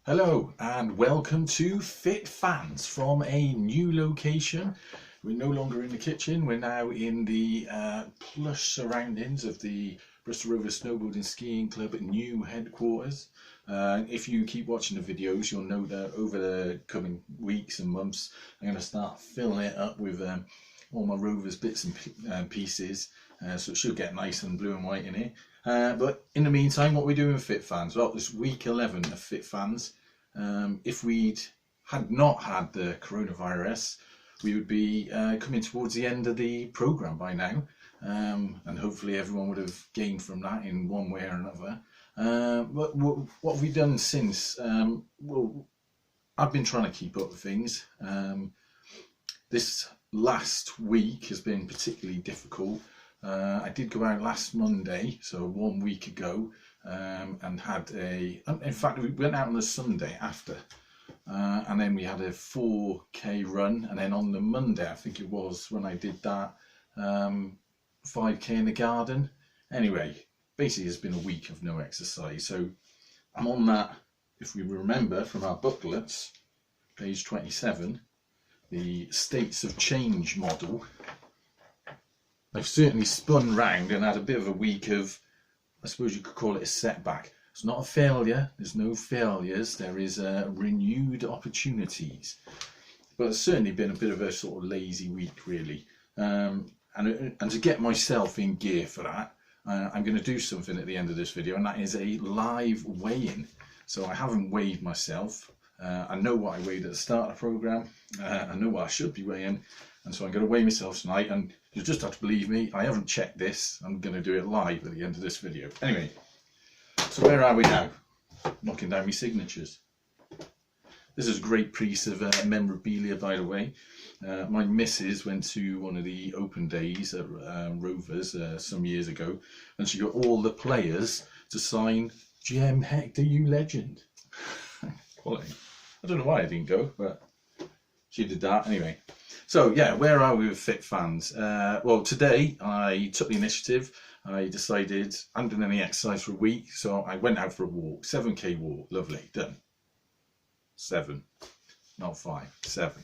Hello and welcome to Fit Fans from a new location. We're no longer in the kitchen, we're now in the plush surroundings of the Bristol Rovers Snowboarding Skiing Club new headquarters. If you keep watching the videos, you'll know that over the coming weeks and months I'm going to start filling it up with all my Rovers bits and pieces, so it should get nice and blue and white in here. But in the meantime, what we're doing with Fit Fans? Well, it's week 11 of Fit Fans. If we'd had not had the coronavirus, we would be coming towards the end of the programme by now, and hopefully everyone would have gained from that in one way or another. But what have we done since? Well, I've been trying to keep up with things. This last week has been particularly difficult. I did go out last Monday, so 1 week ago, and had in fact we went out on the Sunday after, and then we had a 4k run, and then on the Monday I think it was when I did that 5k in the garden. Anyway, basically it's been a week of no exercise, so I'm on that, if we remember from our booklets, page 27, the states of change model. I've certainly spun round and had a bit of a week of, I suppose you could call it a setback. It's not a failure, there's no failures, there is renewed opportunities. But it's certainly been a bit of a sort of lazy week really. And to get myself in gear for that, I'm going to do something at the end of this video, and that is a live weigh-in. So I haven't weighed myself. I know what I weighed at the start of the programme, I know what I should be weighing, and so I'm going to weigh myself tonight, and you just have to believe me, I haven't checked this, I'm going to do it live at the end of this video. Anyway, so where are we now? Knocking down my signatures. This is a great piece of memorabilia, by the way. My missus went to one of the open days at Rovers some years ago, and she got all the players to sign GM Hector, you legend. Quality. I don't know why I didn't go, but she did that anyway. So yeah, where are we with Fit Fans? Well, today I took the initiative. I decided I hadn't done any exercise for a week, so I went out for a walk, 7k walk, lovely, done. 7, not 5, 7.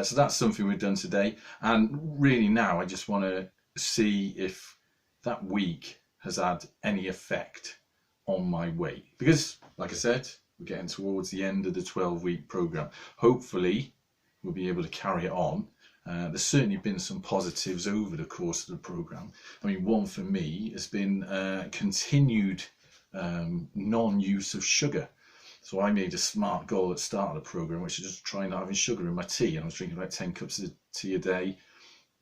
So that's something we've done today, and really now I just want to see if that week has had any effect on my weight, because like I said, we're getting towards the end of the 12-week programme. Hopefully we'll be able to carry it on. There's certainly been some positives over the course of the programme. I mean, one for me has been continued non-use of sugar. So I made a smart goal at the start of the programme, which is just trying not having sugar in my tea. And I was drinking about 10 cups of tea a day.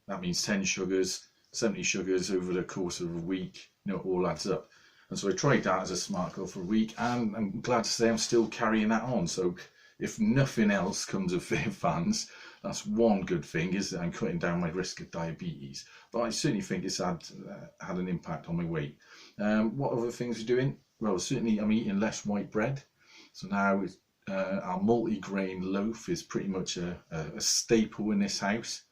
That means 10 sugars, 70 sugars over the course of a week. You know, it all adds up. And so I tried that as a smart goal for a week, and I'm glad to say I'm still carrying that on. So if nothing else comes of Fit Fans, that's one good thing, is that I'm cutting down my risk of diabetes. But I certainly think it's had an impact on my weight. What other things we're doing? Well, certainly I'm eating less white bread. So now our multi-grain loaf is pretty much a staple in this house.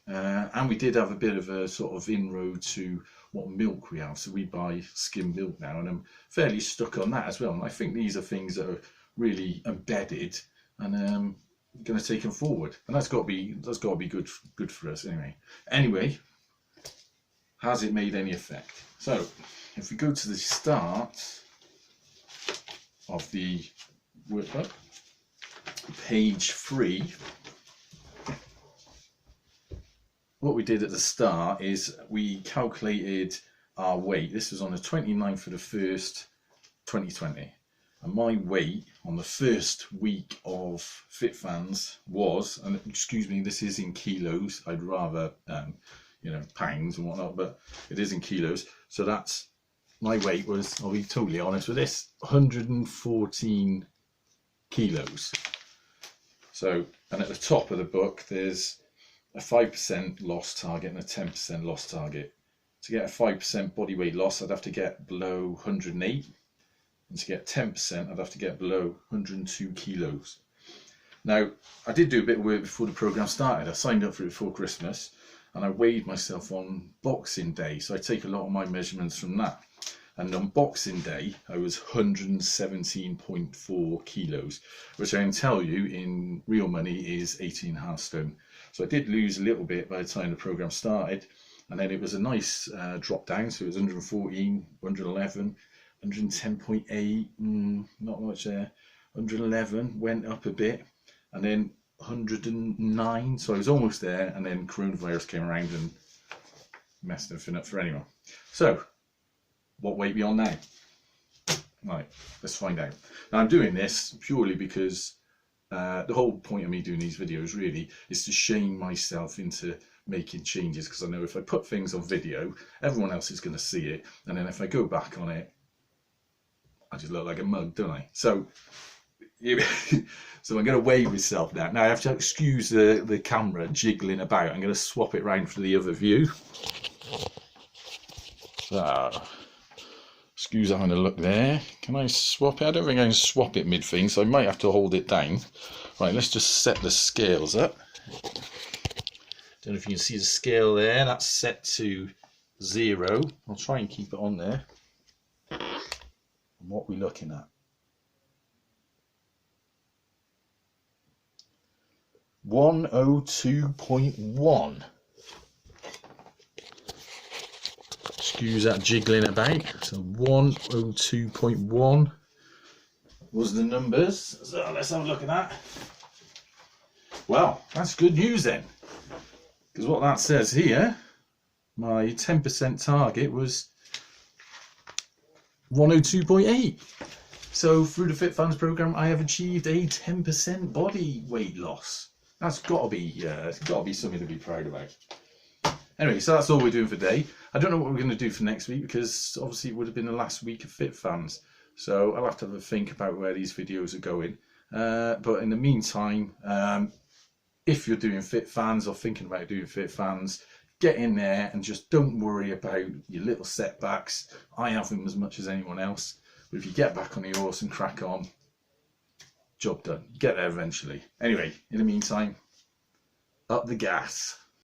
And we did have a bit of a sort of inroad to what milk we have. So we buy skim milk now, and I'm fairly stuck on that as well. And I think these are things that are really embedded and going to take them forward. And that's got to be good for us anyway. Anyway, has it made any effect? So if we go to the start of the workbook, page 3, what we did at the start is we calculated our weight. This was on the 29th of the 1st, 2020. And my weight on the first week of Fit Fans was, and excuse me, this is in kilos. I'd rather, you know, pounds and whatnot, but it is in kilos. So that's, my weight was, I'll be totally honest with this, 114 kilos. So, and at the top of the book, there's a 5% loss target and a 10% loss target. To get a 5% body weight loss, I'd have to get below 108. And to get 10%, I'd have to get below 102 kilos. Now, I did do a bit of work before the programme started. I signed up for it before Christmas, and I weighed myself on Boxing Day. So I take a lot of my measurements from that. And on Boxing Day, I was 117.4 kilos, which I can tell you in real money is 18.5 stone. So I did lose a little bit by the time the program started. And then it was a nice drop down. So it was 114, 111, 110.8, not much there. 111, went up a bit. And then 109, so I was almost there. And then coronavirus came around and messed everything up for anyone. So, what weight are we on now? Right, let's find out. Now I'm doing this purely because the whole point of me doing these videos really is to shame myself into making changes, because I know if I put things on video, everyone else is going to see it, and then if I go back on it, I just look like a mug, don't I? So, so I'm going to weigh myself now. Now I have to excuse the camera jiggling about. I'm going to swap it round for the other view. So, excuse having a look there. Can I swap it? I don't think I can swap it mid-thing, so I might have to hold it down. Right, let's just set the scales up. Don't know if you can see the scale there. That's set to 0. I'll try and keep it on there. And what are we looking at? 102.1. Excuse that jiggling about. So 102.1 was the numbers. So let's have a look at that. Well, that's good news then. Because what that says here, my 10% target was 102.8. So through the Fit Fans program, I have achieved a 10% body weight loss. That's got to be, it's got to be something to be proud about. Anyway, so that's all we're doing for today. I don't know what we're going to do for next week, because obviously it would have been the last week of Fit Fans. So I'll have to have a think about where these videos are going. But in the meantime, if you're doing Fit Fans or thinking about doing Fit Fans, get in there and just don't worry about your little setbacks. I have them as much as anyone else. But if you get back on the horse and crack on, job done. Get there eventually. Anyway, in the meantime, up the gas.